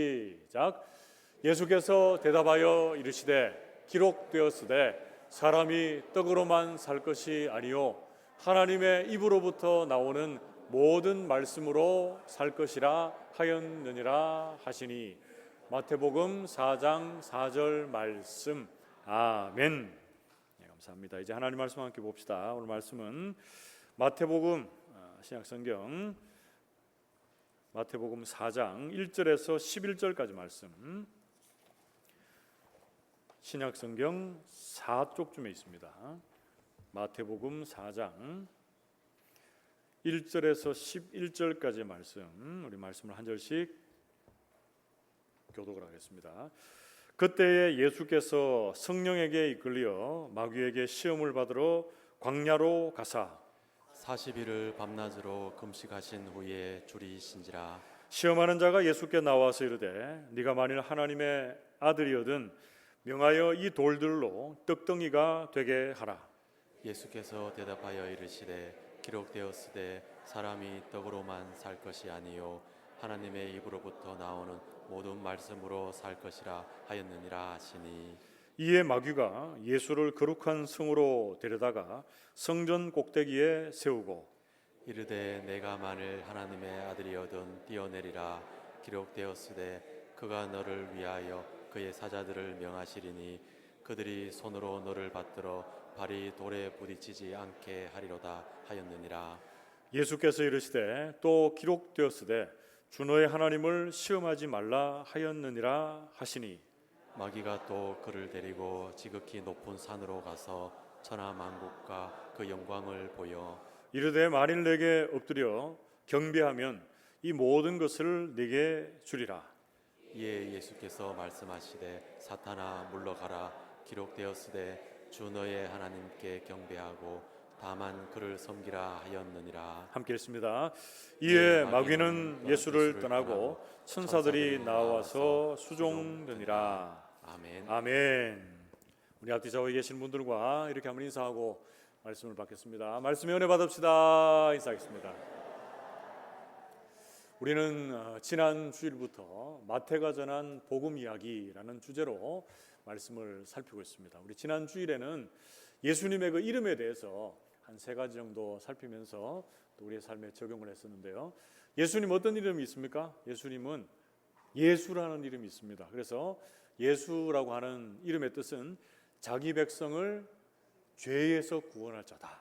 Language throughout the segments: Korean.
시작. 예수께서 대답하여 이르시되 기록되었으되 사람이 떡으로만 살 것이 아니요 하나님의 입으로부터 나오는 모든 말씀으로 살 것이라 하였느니라 하시니. 마태복음 4장 4절 말씀. 아멘. 네, 감사합니다. 이제 하나님 말씀 함께 봅시다. 오늘 말씀은 마태복음 신약성경 마태복음 4장 1절에서 11절까지 말씀. 신약성경 4쪽쯤에 있습니다. 마태복음 4장 1절에서 11절까지의 말씀. 우리 말씀을 한 절씩 교독을 하겠습니다. 그때에 예수께서 성령에게 이끌려 마귀에게 시험을 받으러 광야로 가사 40일을 밤낮으로 금식하신 후에 줄이신지라. 시험하는 자가 예수께 나와서 이르되 네가 만일 하나님의 아들이거든 명하여 이 돌들로 떡덩이가 되게 하라. 예수께서 대답하여 이르시되 기록되었으되 사람이 떡으로만 살 것이 아니요 하나님의 입으로부터 나오는 모든 말씀으로 살 것이라 하였느니라 하시니. 이에 마귀가 예수를 거룩한 성으로 데려다가 성전 꼭대기에 세우고 이르되 내가 만일 하나님의 아들이거든 뛰어내리라. 기록되었으되 그가 너를 위하여 그의 사자들을 명하시리니 그들이 손으로 너를 받들어 발이 돌에 부딪히지 않게 하리로다 하였느니라. 예수께서 이르시되 또 기록되었으되 주 너의 하나님을 시험하지 말라 하였느니라 하시니. 마귀가 또 그를 데리고 지극히 높은 산으로 가서 천하 만국과 그 영광을 보여 이르되 만일 내게 엎드려 경배하면 이 모든 것을 네게 주리라. 이에 예수께서 말씀하시되 사탄아 물러가라. 기록되었으되 주 너의 하나님께 경배하고 다만 그를 섬기라 하였느니라. 함께 읽습니다. 이에 마귀는 예수를 떠나고 천사들이 나와서 수종되니라. 아멘. 아멘. 우리 앞뒤 좌우에 계신 분들과 이렇게 한번 인사하고 말씀을 받겠습니다. 말씀의 은혜 받읍시다. 인사하겠습니다. 우리는 지난 주일부터 마태가 전한 복음 이야기라는 주제로 말씀을 살피고 있습니다. 우리 지난 주일에는 예수님의 그 이름에 대해서 한 3가지 정도 살피면서 또 우리의 삶에 적용을 했었는데요. 예수님 어떤 이름이 있습니까? 예수님은 예수라는 이름이 있습니다. 그래서 예수라고 하는 이름의 뜻은 자기 백성을 죄에서 구원할 자다.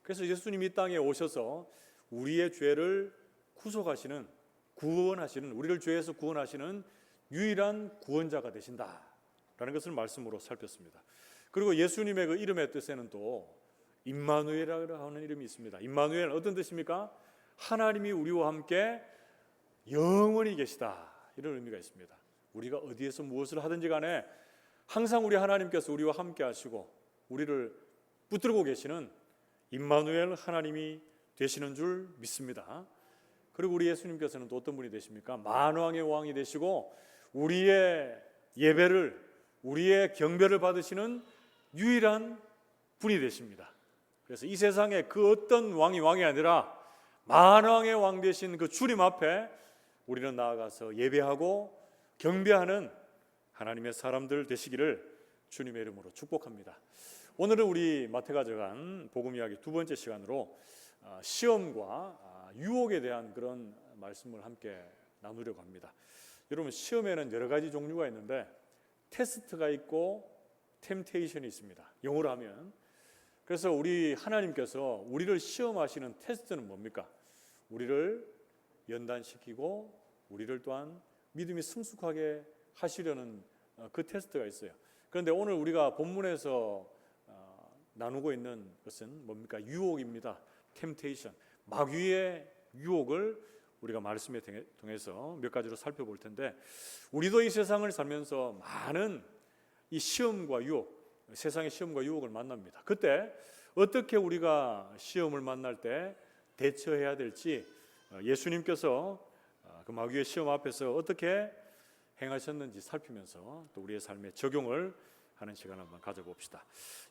그래서 예수님이 이 땅에 오셔서 우리의 죄를 구속하시는, 구원하시는, 우리를 죄에서 구원하시는 유일한 구원자가 되신다라는 것을 말씀으로 살폈습니다. 그리고 예수님의 그 이름의 뜻에는 또 임마누엘이라고 하는 이름이 있습니다. 임마누엘 어떤 뜻입니까? 하나님이 우리와 함께 영원히 계시다, 이런 의미가 있습니다. 우리가 어디에서 무엇을 하든지 간에 항상 우리 하나님께서 우리와 함께 하시고 우리를 붙들고 계시는 임마누엘 하나님이 되시는 줄 믿습니다. 그리고 우리 예수님께서는 또 어떤 분이 되십니까? 만왕의 왕이 되시고 우리의 예배를, 우리의 경배를 받으시는 유일한 분이 되십니다. 그래서 이 세상에 그 어떤 왕이 아니라 만왕의 왕 되신 그 주님 앞에 우리는 나아가서 예배하고 경배하는 하나님의 사람들 되시기를 주님의 이름으로 축복합니다. 오늘은 우리 마태가 적은 복음 이야기 2번째 시간으로 시험과 유혹에 대한 그런 말씀을 함께 나누려고 합니다. 여러분, 시험에는 여러 가지 종류가 있는데 테스트가 있고 템테이션이 있습니다. 영어로 하면. 그래서 우리 하나님께서 우리를 시험하시는 테스트는 뭡니까? 우리를 연단시키고 우리를 또한 믿음이 성숙하게 하시려는 그 테스트가 있어요. 그런데 오늘 우리가 본문에서 나누고 있는 것은 뭡니까? 유혹입니다. 템테이션. 마귀의 유혹을 우리가 말씀에 통해서 몇 가지로 살펴볼 텐데, 우리도 이 세상을 살면서 많은 이 시험과 유혹, 세상의 시험과 유혹을 만납니다. 그때 어떻게 우리가 시험을 만날 때 대처해야 될지 예수님께서 그 마귀의 시험 앞에서 어떻게 행하셨는지 살피면서 또 우리의 삶에 적용을 하는 시간을 한번 가져봅시다.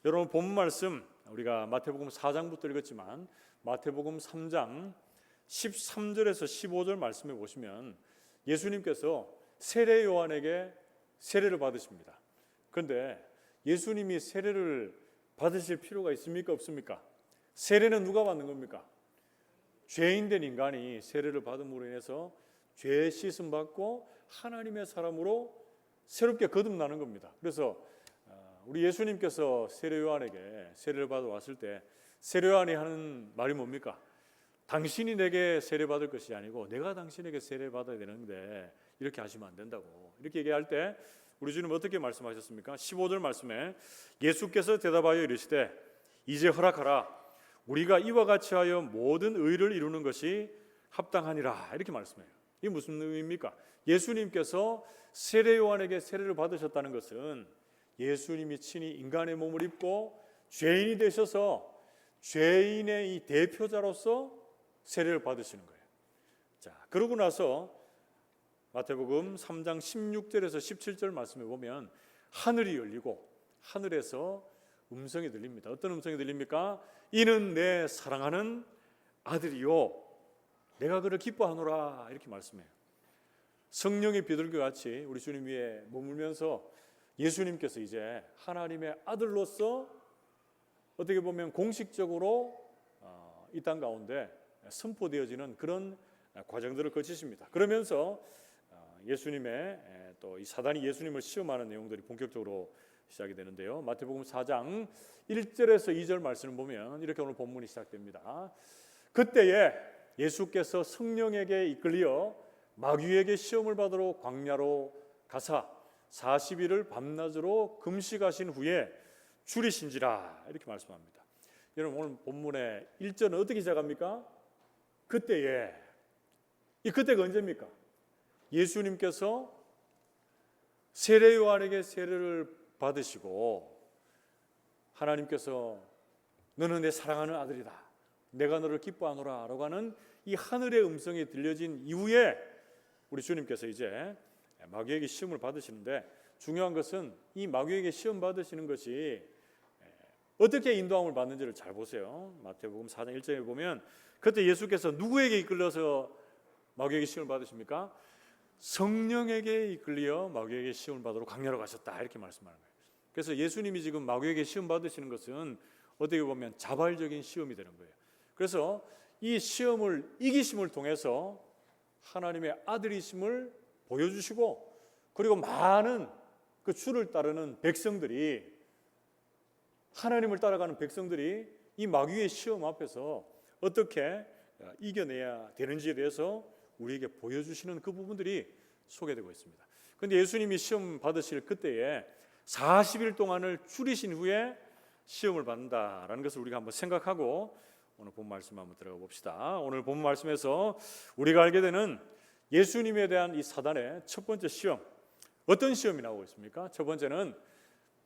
여러분, 본문 말씀 우리가 마태복음 4장부터 읽었지만 마태복음 3장 13절에서 15절 말씀해 보시면 예수님께서 세례 요한에게 세례를 받으십니다. 그런데 예수님이 세례를 받으실 필요가 있습니까? 없습니까? 세례는 누가 받는 겁니까? 죄인된 인간이 세례를 받음으로 인해서 죄 씻음 받고 하나님의 사람으로 새롭게 거듭나는 겁니다. 그래서 우리 예수님께서 세례 요한에게 세례를 받아 왔을 때 세례 요한이 하는 말이 뭡니까? 당신이 내게 세례 받을 것이 아니고 내가 당신에게 세례 받아야 되는데 이렇게 하시면 안 된다고. 이렇게 얘기할 때 우리 주님 어떻게 말씀하셨습니까? 15절 말씀에 예수께서 대답하여 이르시되 이제 허락하라. 우리가 이와 같이 하여 모든 의를 이루는 것이 합당하니라. 이렇게 말씀해요. 이게 무슨 의미입니까? 예수님께서 세례 요한에게 세례를 받으셨다는 것은 예수님이 친히 인간의 몸을 입고 죄인이 되셔서 죄인의 이 대표자로서 세례를 받으시는 거예요. 자, 그러고 나서 마태복음 3장 16절에서 17절 말씀에 보면 하늘이 열리고 하늘에서 음성이 들립니다. 어떤 음성이 들립니까? 이는 내 사랑하는 아들이요 내가 그를 기뻐하노라. 이렇게 말씀해요. 성령의 비둘기 같이 우리 주님 위에 머물면서 예수님께서 이제 하나님의 아들로서 어떻게 보면 공식적으로 이 땅 가운데 선포되어지는 그런 과정들을 거치십니다. 그러면서 예수님의 또 이 사단이 예수님을 시험하는 내용들이 본격적으로 시작이 되는데요. 마태복음 4장 1절에서 2절 말씀을 보면 이렇게 오늘 본문이 시작됩니다. 그때에 예수께서 성령에게 이끌려 마귀에게 시험을 받으러 광야로 가사 40일을 밤낮으로 금식하신 후에 줄이신지라. 이렇게 말씀합니다. 여러분 오늘 본문의 1절은 어떻게 시작합니까? 그때에. 이 그때가 언제입니까? 예수님께서 세례 요한에게 세례를 받으시고 하나님께서 너는 내 사랑하는 아들이다. 내가 너를 기뻐하노라 라고 하는 이 하늘의 음성이 들려진 이후에 우리 주님께서 이제 마귀에게 시험을 받으시는데 중요한 것은 이 마귀에게 시험 받으시는 것이 어떻게 인도함을 받는지를 잘 보세요. 마태복음 4장 1절에 보면 그때 예수께서 누구에게 이끌려서 마귀에게 시험을 받으십니까? 성령에게 이끌려 마귀에게 시험을 받으러 광야로 가셨다. 이렇게 말씀하는 거예요. 그래서 예수님이 지금 마귀에게 시험 받으시는 것은 어떻게 보면 자발적인 시험이 되는 거예요. 그래서 이 시험을 이기심을 통해서 하나님의 아들이심을 보여주시고 그리고 많은 그 주를 따르는 백성들이 하나님을 따라가는 백성들이 이 마귀의 시험 앞에서 어떻게 이겨내야 되는지에 대해서 우리에게 보여주시는 그 부분들이 소개되고 있습니다. 그런데 예수님이 시험 받으실 그때에 40일 동안을 줄이신 후에 시험을 받는다라는 것을 우리가 한번 생각하고 오늘 본 말씀 한번 들어가 봅시다. 오늘 본 말씀에서 우리가 알게 되는 예수님에 대한 이 사단의 첫 번째 시험, 어떤 시험이 나오고 있습니까? 첫 번째는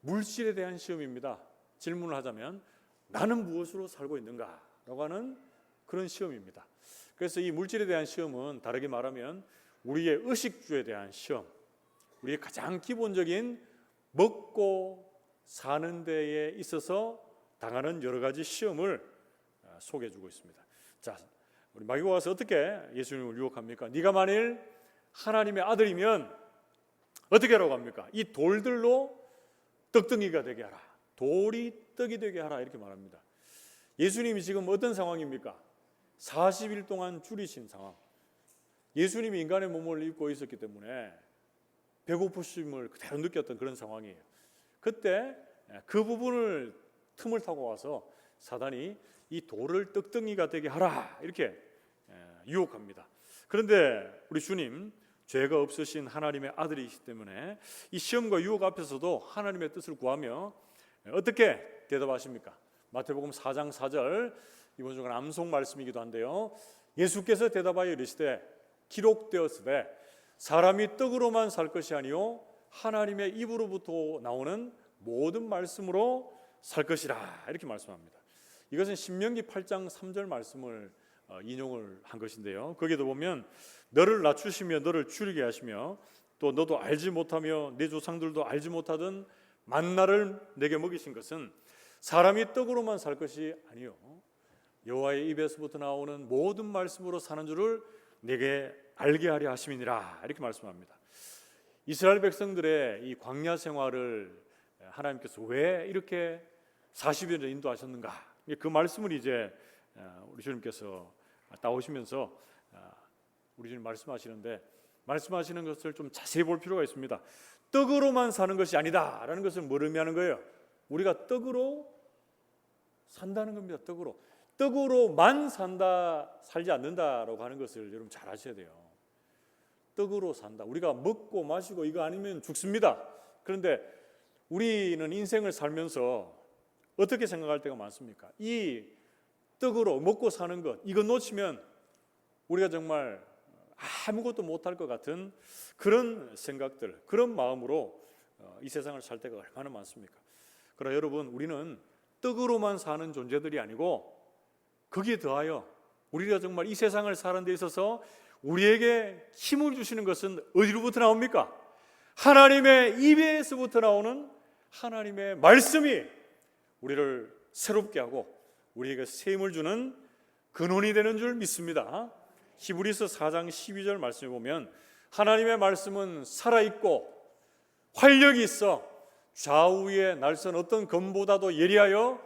물질에 대한 시험입니다. 질문을 하자면 나는 무엇으로 살고 있는가? 라고 하는 그런 시험입니다. 그래서 이 물질에 대한 시험은 다르게 말하면 우리의 의식주에 대한 시험, 우리의 가장 기본적인 먹고 사는 데에 있어서 당하는 여러 가지 시험을 소개해 주고 있습니다. 자, 우리 마귀가 와서 어떻게 예수님을 유혹합니까? 네가 만일 하나님의 아들이면 어떻게 하라고 합니까? 이 돌들로 떡덩이가 되게 하라. 돌이 떡이 되게 하라. 이렇게 말합니다. 예수님이 지금 어떤 상황입니까? 40일 동안 줄이신 상황. 예수님이 인간의 몸을 입고 있었기 때문에 배고프심을 그대로 느꼈던 그런 상황이에요. 그때 그 부분을 틈을 타고 와서 사단이 이 돌을 떡덩이가 되게 하라 이렇게 유혹합니다. 그런데 우리 주님 죄가 없으신 하나님의 아들이시기 때문에 이 시험과 유혹 앞에서도 하나님의 뜻을 구하며 어떻게 대답하십니까? 마태복음 4장 4절 이번 주간 암송 말씀이기도 한데요. 예수께서 대답하여 이르시되 기록되었으되 사람이 떡으로만 살 것이 아니요 하나님의 입으로부터 나오는 모든 말씀으로 살 것이라 이렇게 말씀합니다. 이것은 신명기 8장 3절 말씀을 인용을 한 것인데요. 거기에도 보면 너를 낮추시며 너를 줄이게 하시며 또 너도 알지 못하며 내 조상들도 알지 못하던 만나를 내게 먹이신 것은 사람이 떡으로만 살 것이 아니요 여호와의 입에서부터 나오는 모든 말씀으로 사는 줄을 내게 알게 하려 하심이니라 이렇게 말씀합니다. 이스라엘 백성들의 이 광야 생활을 하나님께서 왜 이렇게 40여년 인도하셨는가? 그 말씀을 이제 우리 주님께서 따오시면서 우리 주님 말씀하시는데, 말씀하시는 것을 좀 자세히 볼 필요가 있습니다. 떡으로만 사는 것이 아니다라는 것을 뭘 의미하는 거예요? 우리가 떡으로 산다는 겁니다. 떡으로만 살지 않는다라고 하는 것을 여러분 잘 아셔야 돼요. 떡으로 산다. 우리가 먹고 마시고 이거 아니면 죽습니다. 그런데 우리는 인생을 살면서 어떻게 생각할 때가 많습니까? 이 떡으로 먹고 사는 것, 이거 놓치면 우리가 정말 아무것도 못할 것 같은 그런 생각들, 그런 마음으로 이 세상을 살 때가 얼마나 많습니까? 그러나 여러분, 우리는 떡으로만 사는 존재들이 아니고 거기에 더하여 우리가 정말 이 세상을 사는 데 있어서 우리에게 힘을 주시는 것은 어디로부터 나옵니까? 하나님의 입에서부터 나오는 하나님의 말씀이 우리를 새롭게 하고 우리에게 새 힘을 주는 근원이 되는 줄 믿습니다. 히브리서 4장 12절 말씀에 보면 하나님의 말씀은 살아있고 활력이 있어 좌우의 날선 어떤 검보다도 예리하여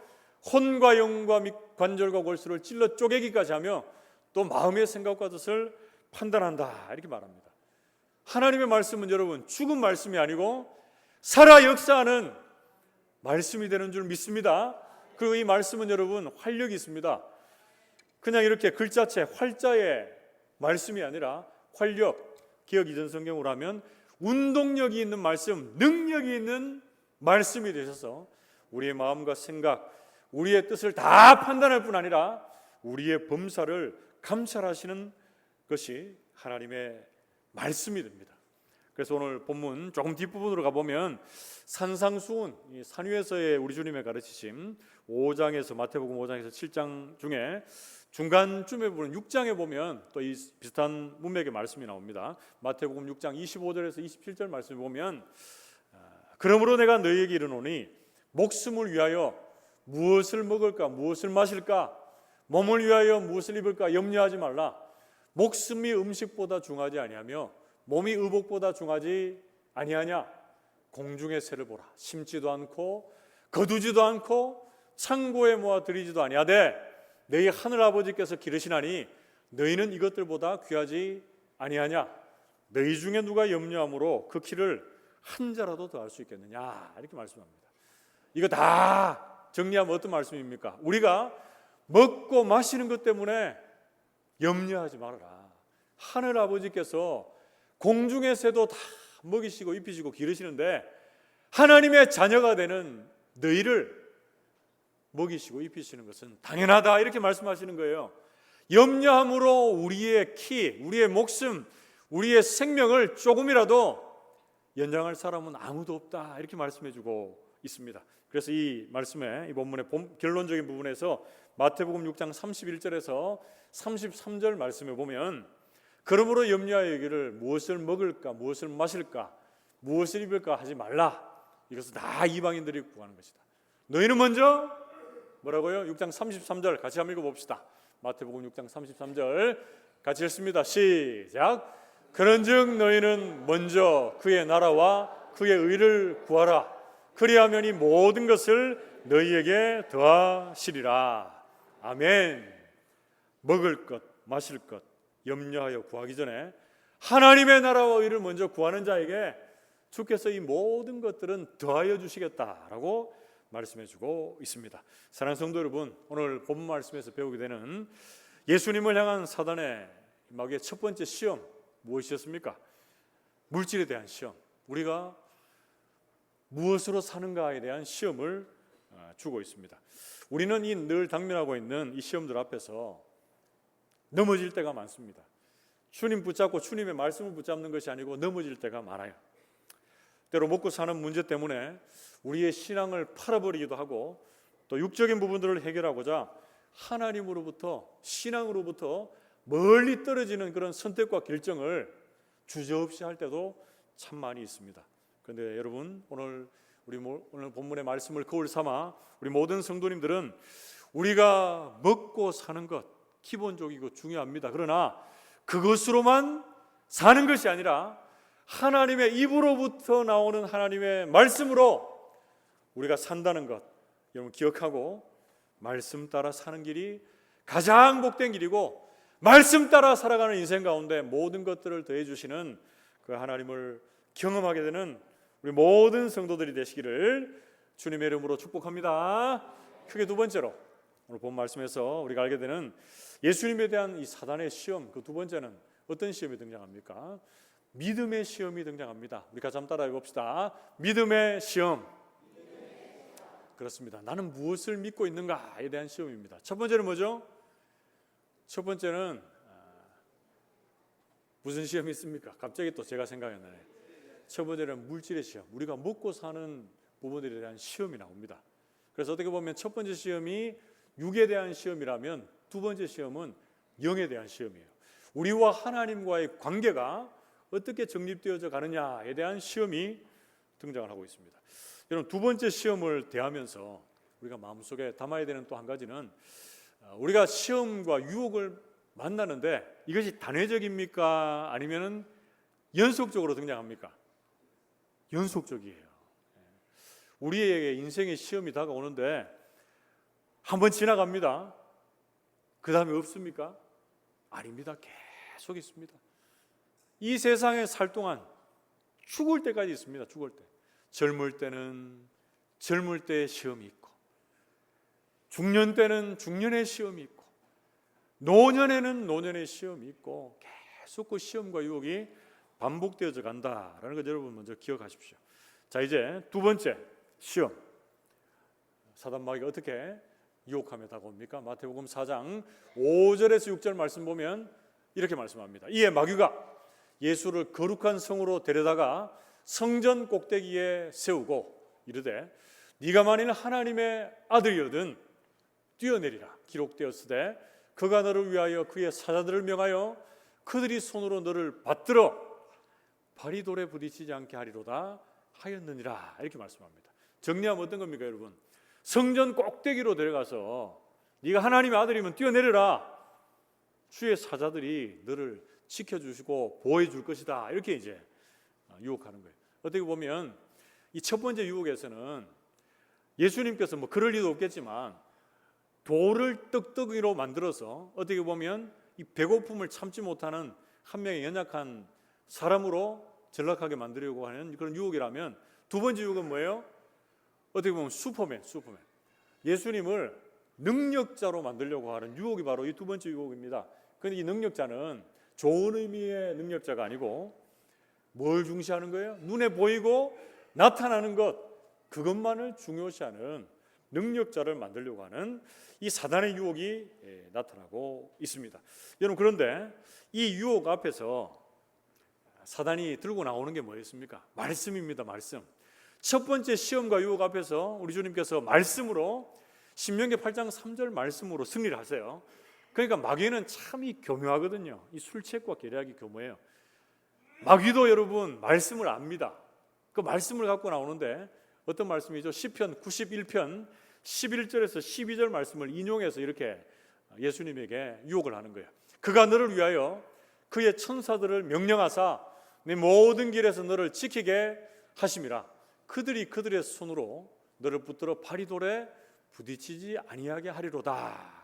혼과 영과 및 관절과 골수를 찔러 쪼개기까지 하며 또 마음의 생각과 뜻을 판단한다, 이렇게 말합니다. 하나님의 말씀은 여러분 죽은 말씀이 아니고 살아 역사하는 말씀이 되는 줄 믿습니다. 그리고 이 말씀은 여러분 활력이 있습니다. 그냥 이렇게 글자체 활자의 말씀이 아니라 활력, 기억 이전 성경으로 하면 운동력이 있는 말씀, 능력이 있는 말씀이 되셔서 우리의 마음과 생각, 우리의 뜻을 다 판단할 뿐 아니라 우리의 범사를 감찰하시는 것이 하나님의 말씀이 됩니다. 그래서 오늘 본문 조금 뒷부분으로 가보면 산상수훈, 산 위에서의 우리 주님의 가르치심 5장에서 마태복음 5장에서 7장 중에 중간쯤에 보면 6장에 보면 또 이 비슷한 문맥의 말씀이 나옵니다. 마태복음 6장 25절에서 27절 말씀을 보면 그러므로 내가 너희에게 이르노니 목숨을 위하여 무엇을 먹을까 무엇을 마실까 몸을 위하여 무엇을 입을까 염려하지 말라. 목숨이 음식보다 중하지 아니하며 몸이 의복보다 중하지 아니하냐. 공중의 새를 보라. 심지도 않고 거두지도 않고 창고에 모아 들이지도 아니하되 너희 하늘 아버지께서 기르시나니 너희는 이것들보다 귀하지 아니하냐. 너희 중에 누가 염려함으로 그 키를 한 자라도 더할 수 있겠느냐, 이렇게 말씀합니다. 이거 다 정리하면 어떤 말씀입니까? 우리가 먹고 마시는 것 때문에 염려하지 말아라. 하늘 아버지께서 공중의 새도 다 먹이시고 입히시고 기르시는데 하나님의 자녀가 되는 너희를 먹이시고 입히시는 것은 당연하다, 이렇게 말씀하시는 거예요. 염려함으로 우리의 키, 우리의 목숨, 우리의 생명을 조금이라도 연장할 사람은 아무도 없다, 이렇게 말씀해주고 있습니다. 그래서 이 말씀에 이 본문의 결론적인 부분에서 마태복음 6장 31절에서 33절 말씀에 보면 그러므로 염려하여 이르기를 무엇을 먹을까 무엇을 마실까 무엇을 입을까 하지 말라. 이것은 다 이방인들이 구하는 것이다. 너희는 먼저 뭐라고요? 6장 33절 같이 한번 읽어봅시다. 마태복음 6장 33절 같이 읽습니다. 시작. 그런즉 너희는 먼저 그의 나라와 그의 의를 구하라. 그리하면 이 모든 것을 너희에게 더하시리라. 아멘. 먹을 것, 마실 것 염려하여 구하기 전에 하나님의 나라와 의를 먼저 구하는 자에게 주께서 이 모든 것들은 더하여 주시겠다라고 말씀해주고 있습니다. 사랑하는 성도 여러분, 오늘 본문 말씀에서 배우게 되는 예수님을 향한 사단의 마귀의 첫 번째 시험 무엇이었습니까? 물질에 대한 시험. 우리가 무엇으로 사는가에 대한 시험을 주고 있습니다. 우리는 이 늘 당면하고 있는 이 시험들 앞에서 넘어질 때가 많습니다. 주님 붙잡고 주님의 말씀을 붙잡는 것이 아니고 넘어질 때가 많아요. 때로 먹고 사는 문제 때문에 우리의 신앙을 팔아버리기도 하고 또 육적인 부분들을 해결하고자 하나님으로부터 신앙으로부터 멀리 떨어지는 그런 선택과 결정을 주저없이 할 때도 참 많이 있습니다. 그런데 여러분, 오늘 본문의 말씀을 거울 삼아 우리 모든 성도님들은 우리가 먹고 사는 것 기본적이고 중요합니다. 그러나 그것으로만 사는 것이 아니라 하나님의 입으로부터 나오는 하나님의 말씀으로 우리가 산다는 것 여러분 기억하고 말씀 따라 사는 길이 가장 복된 길이고 말씀 따라 살아가는 인생 가운데 모든 것들을 더해 주시는 그 하나님을 경험하게 되는 우리 모든 성도들이 되시기를 주님의 이름으로 축복합니다. 크게 두 번째로 오늘 본 말씀에서 우리가 알게 되는 예수님에 대한 이 사단의 시험, 그 두 번째는 어떤 시험이 등장합니까? 믿음의 시험이 등장합니다. 우리 같이 한번 따라해 봅시다. 믿음의 시험. 그렇습니다. 나는 무엇을 믿고 있는가에 대한 시험입니다. 첫 번째는 뭐죠? 첫 번째는 무슨 시험이 있습니까? 갑자기 또 제가 생각이 나네요. 첫 번째는 물질의 시험. 우리가 먹고 사는 부분들에 대한 시험이 나옵니다. 그래서 어떻게 보면 첫 번째 시험이 육에 대한 시험이라면 두 번째 시험은 영에 대한 시험이에요. 우리와 하나님과의 관계가 어떻게 정립되어져 가느냐에 대한 시험이 등장을 하고 있습니다. 여러분 두 번째 시험을 대하면서 우리가 마음속에 담아야 되는 또 한 가지는 우리가 시험과 유혹을 만나는데 이것이 단회적입니까? 아니면은 연속적으로 등장합니까? 연속적이에요. 우리에게 인생의 시험이 다가오는데 한번 지나갑니다. 그 다음에 없습니까? 아닙니다. 계속 있습니다. 이 세상에 살 동안 죽을 때까지 있습니다. 죽을 때. 젊을 때는 젊을 때의 시험이 있고 중년 때는 중년의 시험이 있고 노년에는 노년의 시험이 있고 계속 그 시험과 유혹이 반복되어져 간다라는 것 여러분 먼저 기억하십시오. 자 이제 두 번째 시험. 사단 마귀가 어떻게 유혹하며 다가옵니까? 마태복음 4장 5절에서 6절 말씀 보면 이렇게 말씀합니다. 이에 마귀가 예수를 거룩한 성으로 데려다가 성전 꼭대기에 세우고 이르되 네가 만일 하나님의 아들이거든 뛰어내리라. 기록되었으되 그가 너를 위하여 그의 사자들을 명하여 그들이 손으로 너를 받들어 발이 돌에 부딪히지 않게 하리로다 하였느니라. 이렇게 말씀합니다. 정리하면 어떤 겁니까 여러분? 성전 꼭대기로 데려가서 네가 하나님의 아들이면 뛰어내려라. 주의 사자들이 너를 지켜주시고 보호해 줄 것이다. 이렇게 이제 유혹하는 거예요. 어떻게 보면 이 첫 번째 유혹에서는 예수님께서 뭐 그럴 리도 없겠지만 돌을 떡떡이로 만들어서 어떻게 보면 이 배고픔을 참지 못하는 한 명의 연약한 사람으로 전락하게 만들려고 하는 그런 유혹이라면 두 번째 유혹은 뭐예요? 어떻게 보면 슈퍼맨. 예수님을 능력자로 만들려고 하는 유혹이 바로 이 두 번째 유혹입니다. 그런데 이 능력자는 좋은 의미의 능력자가 아니고 뭘 중시하는 거예요? 눈에 보이고 나타나는 것, 그것만을 중요시하는 능력자를 만들려고 하는 이 사단의 유혹이 나타나고 있습니다. 여러분 그런데 이 유혹 앞에서 사단이 들고 나오는 게 뭐였습니까? 말씀입니다. 말씀. 첫 번째 시험과 유혹 앞에서 우리 주님께서 말씀으로 신명기 8장 3절 말씀으로 승리를 하세요. 그러니까 마귀는 참이 교묘하거든요. 이 술책과 계략이 교묘해요. 마귀도 여러분 말씀을 압니다. 그 말씀을 갖고 나오는데 어떤 말씀이죠? 시편 91편 11절에서 12절 말씀을 인용해서 이렇게 예수님에게 유혹을 하는 거예요. 그가 너를 위하여 그의 천사들을 명령하사 내 모든 길에서 너를 지키게 하심이라. 그들이 그들의 손으로 너를 붙들어 발이 돌에 부딪히지 아니하게 하리로다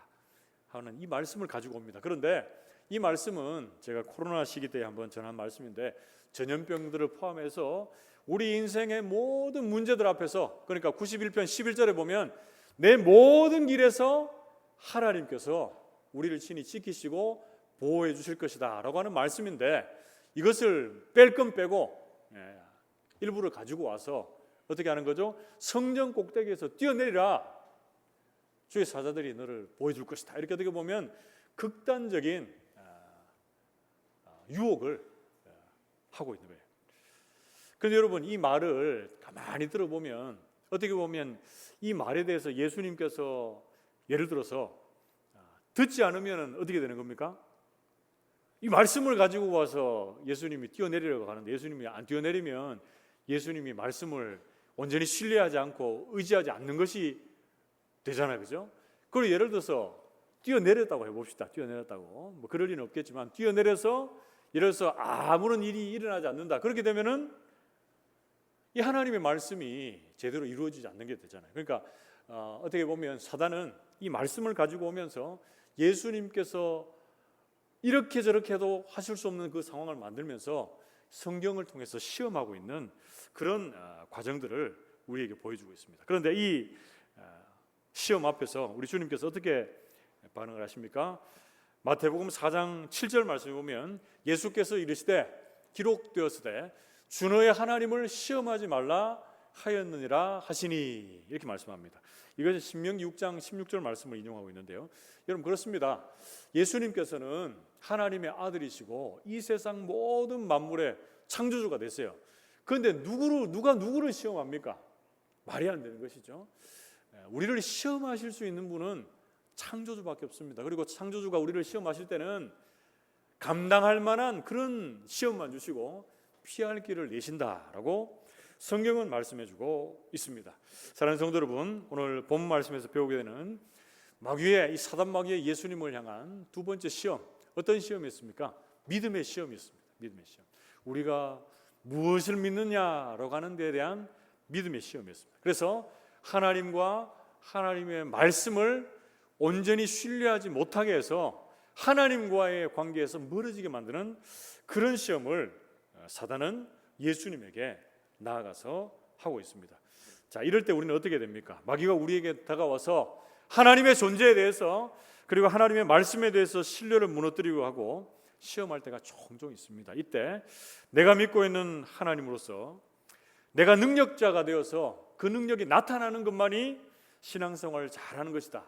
하는 이 말씀을 가지고 옵니다. 그런데 이 말씀은 제가 코로나 시기 때 한번 전한 말씀인데 전염병들을 포함해서 우리 인생의 모든 문제들 앞에서 그러니까 91편 11절에 보면 내 모든 길에서 하나님께서 우리를 친히 지키시고 보호해 주실 것이다 라고 하는 말씀인데 이것을 뺄 건 빼고 일부를 가지고 와서 어떻게 하는 거죠? 성전 꼭대기에서 뛰어내리라. 주의 사자들이 너를 보여줄 것이다. 이렇게 어떻게 보면 극단적인 유혹을 하고 있는 거예요. 그런데 여러분 이 말을 가만히 들어보면 어떻게 보면 이 말에 대해서 예수님께서 예를 들어서 듣지 않으면 어떻게 되는 겁니까? 이 말씀을 가지고 와서 예수님이 뛰어내리려고 하는데 예수님이 안 뛰어내리면 예수님이 말씀을 온전히 신뢰하지 않고 의지하지 않는 것이 되잖아요. 그죠? 그리고 예를 들어서 뛰어내렸다고 해봅시다. 뛰어내렸다고. 뭐 그럴 리는 없겠지만 뛰어내려서 이래서 아무런 일이 일어나지 않는다. 그렇게 되면은 이 하나님의 말씀이 제대로 이루어지지 않는 게 되잖아요. 그러니까 어떻게 보면 사단은 이 말씀을 가지고 오면서 예수님께서 이렇게 저렇게 해도 하실 수 없는 그 상황을 만들면서 성경을 통해서 시험하고 있는 그런 과정들을 우리에게 보여주고 있습니다. 그런데 이 시험 앞에서 우리 주님께서 어떻게 반응을 하십니까? 마태복음 4장 7절 말씀을 보면 예수께서 이르시되 기록되었으되 주 너의 하나님을 시험하지 말라 하였느니라 하시니, 이렇게 말씀합니다. 이것은 신명기 6장 16절 말씀을 인용하고 있는데요. 여러분, 그렇습니다. 예수님께서는 하나님의 아들이시고 이 세상 모든 만물의 창조주가 되세요. 그런데 누가 누구를 시험합니까? 말이 안 되는 것이죠. 우리를 시험하실 수 있는 분은 창조주밖에 없습니다. 그리고 창조주가 우리를 시험하실 때는 감당할 만한 그런 시험만 주시고 피할 길을 내신다라고 성경은 말씀해주고 있습니다. 사랑하는 성도 여러분, 오늘 본 말씀에서 배우게 되는 마귀의, 이 사단 마귀의 예수님을 향한 두 번째 시험, 어떤 시험이었습니까? 믿음의 시험이었습니다. 믿음의 시험. 우리가 무엇을 믿느냐라고 하는 데에 대한 믿음의 시험이었습니다. 그래서 하나님과 하나님의 말씀을 온전히 신뢰하지 못하게 해서 하나님과의 관계에서 멀어지게 만드는 그런 시험을 사단은 예수님에게 나아가서 하고 있습니다. 자, 이럴 때 우리는 어떻게 됩니까? 마귀가 우리에게 다가와서 하나님의 존재에 대해서, 그리고 하나님의 말씀에 대해서 신뢰를 무너뜨리고 하고 시험할 때가 종종 있습니다. 이때 내가 믿고 있는 하나님으로서 내가 능력자가 되어서 그 능력이 나타나는 것만이 신앙생활을 잘하는 것이다,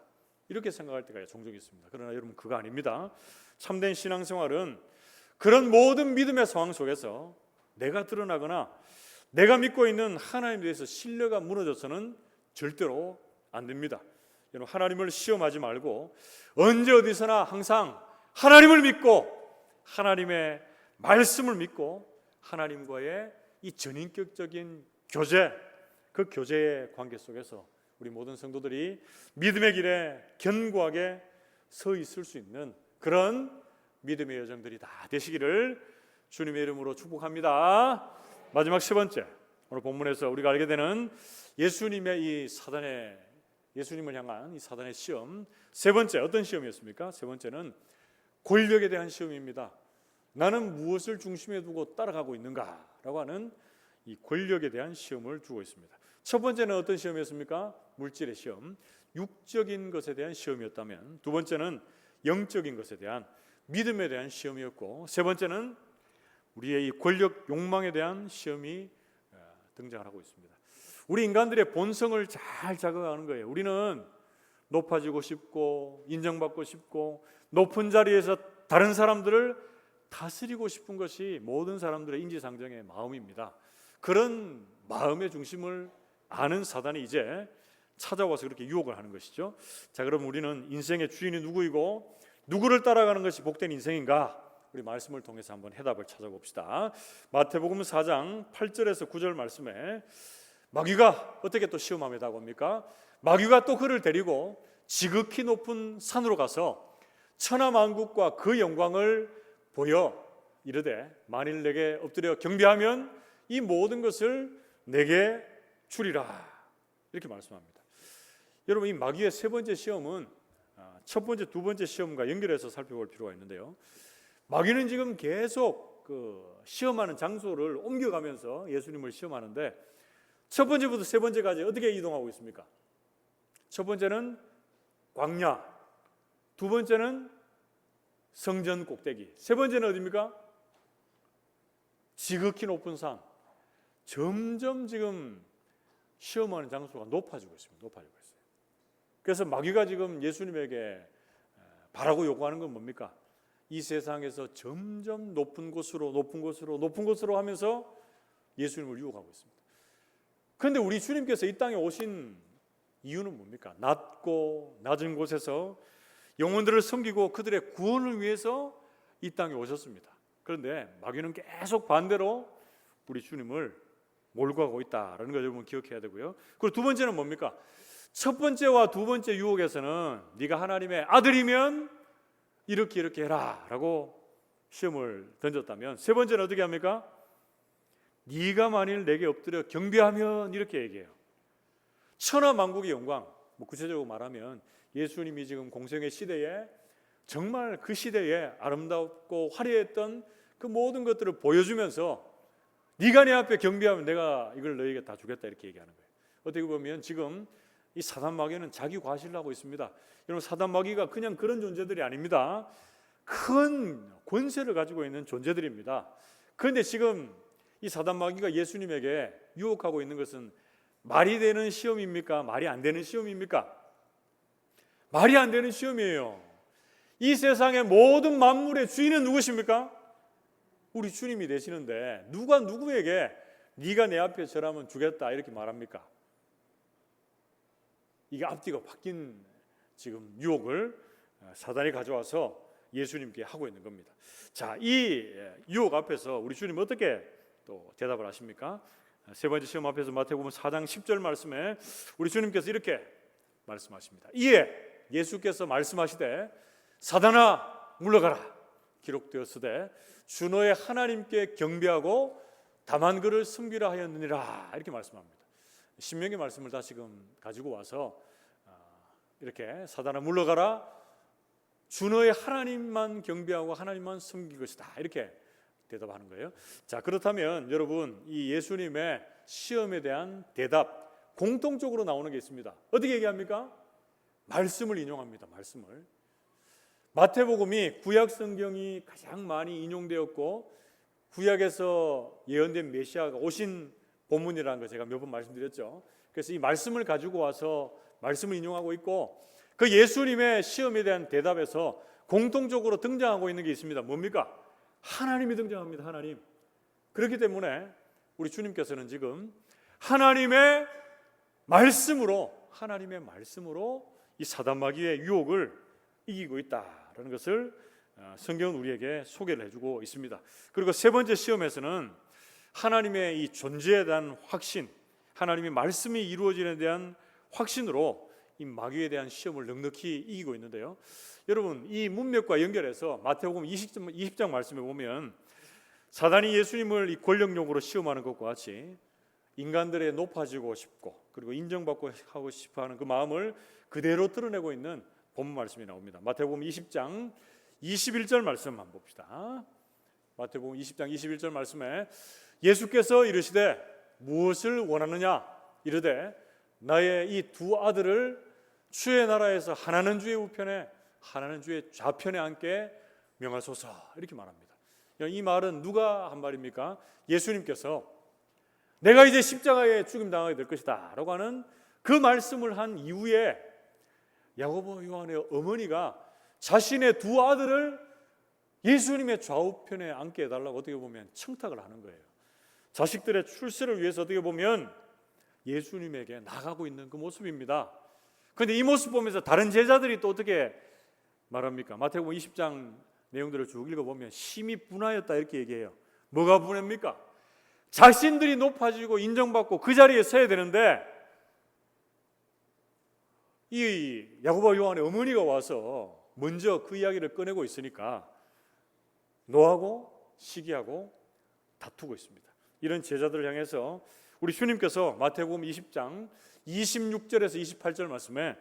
이렇게 생각할 때가 종종 있습니다. 그러나 여러분, 그거 아닙니다. 참된 신앙생활은 그런 모든 믿음의 상황 속에서 내가 드러나거나 내가 믿고 있는 하나님에 대해서 신뢰가 무너져서는 절대로 안 됩니다. 여러분, 하나님을 시험하지 말고 언제 어디서나 항상 하나님을 믿고 하나님의 말씀을 믿고 하나님과의 이 전인격적인 교제, 그 교제의 관계 속에서 우리 모든 성도들이 믿음의 길에 견고하게 서 있을 수 있는 그런 믿음의 여정들이 다 되시기를 주님의 이름으로 축복합니다. 마지막 세 번째, 오늘 본문에서 우리가 알게 되는 예수님의 예수님을 향한 이 사단의 시험, 세 번째 어떤 시험이었습니까? 세 번째는 권력에 대한 시험입니다. 나는 무엇을 중심에 두고 따라가고 있는가라고 하는 이 권력에 대한 시험을 주고 있습니다. 첫 번째는 어떤 시험이었습니까? 물질의 시험, 육적인 것에 대한 시험이었다면, 두 번째는 영적인 것에 대한 믿음에 대한 시험이었고, 세 번째는 우리의 이 권력 욕망에 대한 시험이 등장을 하고 있습니다. 우리 인간들의 본성을 잘 자각하는 거예요. 우리는 높아지고 싶고 인정받고 싶고 높은 자리에서 다른 사람들을 다스리고 싶은 것이 모든 사람들의 인지상정의 마음입니다. 그런 마음의 중심을 아는 사단이 이제 찾아와서 그렇게 유혹을 하는 것이죠. 자, 그럼 우리는 인생의 주인이 누구이고 누구를 따라가는 것이 복된 인생인가? 우리 말씀을 통해서 한번 해답을 찾아봅시다. 마태복음 4장 8절에서 9절 말씀에 마귀가 어떻게 또 시험함에 다가옵니까? 마귀가 또 그를 데리고 지극히 높은 산으로 가서 천하만국과 그 영광을 보여 이르되 만일 내게 엎드려 경배하면 이 모든 것을 내게 주리라, 이렇게 말씀합니다. 여러분, 이 마귀의 세 번째 시험은 첫 번째, 두 번째 시험과 연결해서 살펴볼 필요가 있는데요. 마귀는 지금 계속 그 시험하는 장소를 옮겨가면서 예수님을 시험하는데 첫 번째부터 세 번째까지 어떻게 이동하고 있습니까? 첫 번째는 광야, 두 번째는 성전 꼭대기, 세 번째는 어디입니까? 지극히 높은 산. 점점 지금 시험하는 장소가 높아지고 있습니다. 높아지고 있어요. 그래서 마귀가 지금 예수님에게 바라고 요구하는 건 뭡니까? 이 세상에서 점점 높은 곳으로 하면서 예수님을 유혹하고 있습니다. 그런데 우리 주님께서 이 땅에 오신 이유는 뭡니까? 낮고 낮은 곳에서 영혼들을 섬기고 그들의 구원을 위해서 이 땅에 오셨습니다. 그런데 마귀는 계속 반대로 우리 주님을 몰고 가고 있다라는 걸 여러분 기억해야 되고요. 그리고 두 번째는 뭡니까? 첫 번째와 두 번째 유혹에서는 네가 하나님의 아들이면 이렇게 해라 라고 시험을 던졌다면 세 번째는 어떻게 합니까? 네가 만일 내게 엎드려 경배하면 이렇게 얘기해요. 천하만국의 영광, 구체적으로 말하면 예수님이 지금 공생의 시대에 정말 그 시대에 아름답고 화려했던 그 모든 것들을 보여주면서 네가 내 앞에 경배하면 내가 이걸 너에게 다 주겠다 이렇게 얘기하는 거예요. 어떻게 보면 지금 이 사단 마귀는 자기 과시를 하고 있습니다. 여러분, 사단 마귀가 그냥 그런 존재들이 아닙니다. 큰 권세를 가지고 있는 존재들입니다. 그런데 지금 이 사단 마귀가 예수님에게 유혹하고 있는 것은 말이 되는 시험입니까? 말이 안 되는 시험입니까? 말이 안 되는 시험이에요. 이 세상의 모든 만물의 주인은 누구십니까? 우리 주님이 되시는데 누가 누구에게 네가 내 앞에 절하면 주겠다 이렇게 말합니까? 이게 앞뒤가 바뀐 지금 유혹을 사단이 가져와서 예수님께 하고 있는 겁니다. 자, 이 유혹 앞에서 우리 주님 어떻게 또 대답을 하십니까? 세 번째 시험 앞에서 마태복음 4장 10절 말씀에 우리 주님께서 이렇게 말씀하십니다. 이에 예수께서 말씀하시되 사단아 물러가라 기록되었으되 주 너의 하나님께 경배하고 다만 그를 섬기라 하였느니라 이렇게 말씀합니다. 신명기 말씀을 다시금 가지고 와서 이렇게 사단아 물러가라 주 너의 하나님만 경배하고 하나님만 섬길 것이다 이렇게 대답하는 거예요. 자, 그렇다면 여러분 이 예수님의 시험에 대한 대답 공통적으로 나오는 게 있습니다. 어떻게 얘기합니까? 말씀을 인용합니다. 말씀을. 마태복음이 구약 성경이 가장 많이 인용되었고 구약에서 예언된 메시아가 오신 본문이라는 거 제가 몇 번 말씀드렸죠. 그래서 이 말씀을 가지고 와서 말씀을 인용하고 있고 그 예수님의 시험에 대한 대답에서 공통적으로 등장하고 있는 게 있습니다. 뭡니까? 하나님이 등장합니다. 하나님. 그렇기 때문에 우리 주님께서는 지금 하나님의 말씀으로 이 사단 마귀의 유혹을 이기고 있다라는 것을 성경은 우리에게 소개를 해주고 있습니다. 그리고 세 번째 시험에서는 하나님의 이 존재에 대한 확신, 하나님의 말씀이 이루어지는 데 대한 확신으로 이 마귀에 대한 시험을 넉넉히 이기고 있는데요. 여러분 이 문맥과 연결해서 마태복음 20장 말씀에 보면 사단이 예수님을 이 권력용으로 시험하는 것과 같이 인간들의 높아지고 싶고 그리고 인정받고 하고 싶어하는 그 마음을 그대로 드러내고 있는 본문 말씀이 나옵니다. 마태복음 20장 21절 말씀 한번 봅시다. 마태복음 20장 21절 말씀에 예수께서 이르시되 무엇을 원하느냐 이르되 나의 이 두 아들을 주의 나라에서 하나는 주의 우편에 하나는 주의 좌편에 앉게 명하소서 이렇게 말합니다. 이 말은 누가 한 말입니까? 예수님께서 내가 이제 십자가에 죽임당하게 될 것이다 라고 하는 그 말씀을 한 이후에 야고보 요한의 어머니가 자신의 두 아들을 예수님의 좌우편에 앉게 해달라고 어떻게 보면 청탁을 하는 거예요. 자식들의 출세를 위해서 어떻게 보면 예수님에게 나가고 있는 그 모습입니다. 그런데 이 모습 보면서 다른 제자들이 또 어떻게 말합니까? 마태복음 20장 내용들을 쭉 읽어보면 심히 분하였다 이렇게 얘기해요. 뭐가 분합니까? 자신들이 높아지고 인정받고 그 자리에 서야 되는데 이 야고보 요한의 어머니가 와서 먼저 그 이야기를 꺼내고 있으니까 노하고 시기하고 다투고 있습니다. 이런 제자들을 향해서 우리 주님께서 마태복음 20장 26절에서 28절 말씀에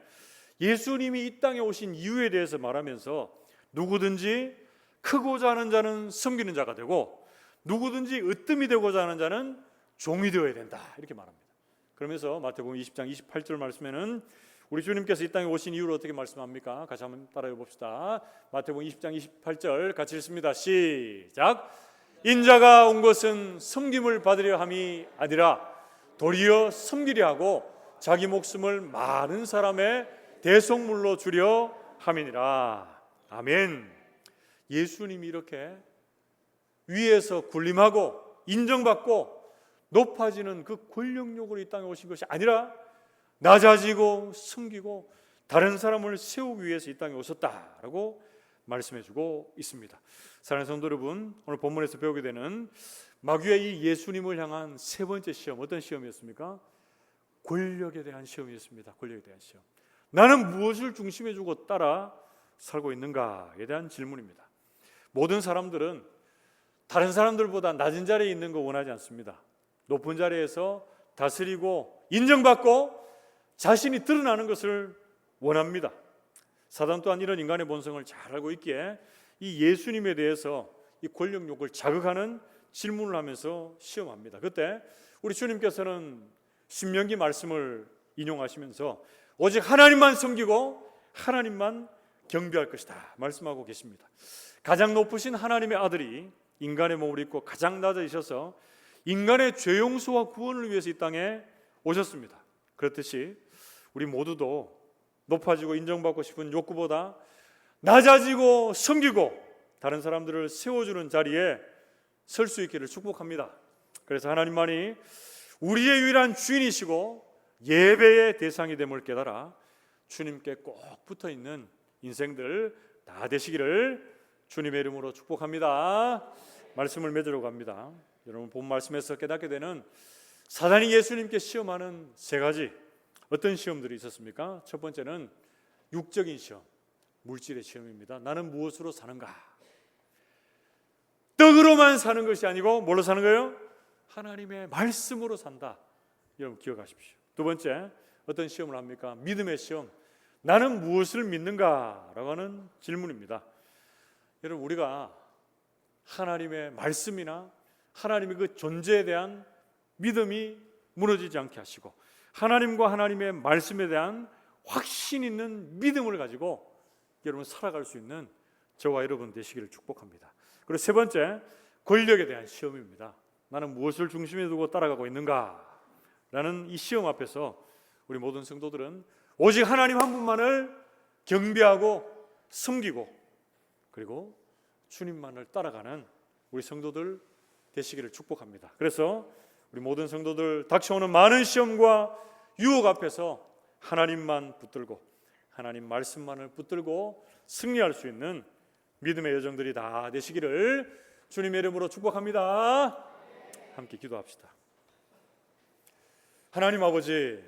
예수님이 이 땅에 오신 이유에 대해서 말하면서 누구든지 크고자 하는 자는 섬기는 자가 되고 누구든지 으뜸이 되고자 하는 자는 종이 되어야 된다 이렇게 말합니다. 그러면서 마태복음 20장 28절 말씀에는 우리 주님께서 이 땅에 오신 이유를 어떻게 말씀합니까? 같이 한번 따라해 봅시다. 마태복음 20장 28절 같이 읽습니다. 시작. 인자가 온 것은 섬김을 받으려 함이 아니라 도리어 섬기려 하고 자기 목숨을 많은 사람의 대속물로 주려 함이니라. 아멘. 예수님이 이렇게 위에서 군림하고 인정받고 높아지는 그 권력욕으로 이 땅에 오신 것이 아니라 낮아지고 섬기고 다른 사람을 세우기 위해서 이 땅에 오셨다라고 말씀해주고 있습니다. 사랑하는 성도 여러분, 오늘 본문에서 배우게 되는 마귀의 이 예수님을 향한 세 번째 시험, 어떤 시험이었습니까? 권력에 대한 시험이었습니다. 권력에 대한 시험. 나는 무엇을 중심에 두고 따라 살고 있는가에 대한 질문입니다. 모든 사람들은 다른 사람들보다 낮은 자리에 있는 거 원하지 않습니다. 높은 자리에서 다스리고 인정받고 자신이 드러나는 것을 원합니다. 사단 또한 이런 인간의 본성을 잘 알고 있기에 이 예수님에 대해서 이 권력욕을 자극하는 질문을 하면서 시험합니다. 그때 우리 주님께서는 신명기 말씀을 인용하시면서 오직 하나님만 섬기고 하나님만 경배할 것이다 말씀하고 계십니다. 가장 높으신 하나님의 아들이 인간의 몸을 입고 가장 낮아지셔서 인간의 죄 용서와 구원을 위해서 이 땅에 오셨습니다. 그렇듯이 우리 모두도 높아지고 인정받고 싶은 욕구보다 낮아지고 섬기고 다른 사람들을 세워주는 자리에 설 수 있기를 축복합니다. 그래서 하나님만이 우리의 유일한 주인이시고 예배의 대상이 됨을 깨달아 주님께 꼭 붙어있는 인생들 다 되시기를 주님의 이름으로 축복합니다. 말씀을 맺으러 갑니다. 여러분 본 말씀에서 깨닫게 되는 사단이 예수님께 시험하는 세 가지 어떤 시험들이 있었습니까? 첫 번째는 육적인 시험, 물질의 시험입니다. 나는 무엇으로 사는가? 떡으로만 사는 것이 아니고 뭘로 사는 거예요? 하나님의 말씀으로 산다. 여러분 기억하십시오. 두 번째 어떤 시험을 합니까? 믿음의 시험. 나는 무엇을 믿는가라고 하는 질문입니다. 여러분 우리가 하나님의 말씀이나 하나님의 그 존재에 대한 믿음이 무너지지 않게 하시고 하나님과 하나님의 말씀에 대한 확신 있는 믿음을 가지고 여러분 살아갈 수 있는 저와 여러분 되시기를 축복합니다. 그리고 세 번째 권력에 대한 시험입니다. 나는 무엇을 중심에 두고 따라가고 있는가? 라는 이 시험 앞에서 우리 모든 성도들은 오직 하나님 한 분만을 경배하고 섬기고 그리고 주님만을 따라가는 우리 성도들 되시기를 축복합니다. 그래서 우리 모든 성도들 닥쳐오는 많은 시험과 유혹 앞에서 하나님만 붙들고 하나님 말씀만을 붙들고 승리할 수 있는 믿음의 여정들이 다 되시기를 주님의 이름으로 축복합니다. 함께 기도합시다. 하나님 아버지,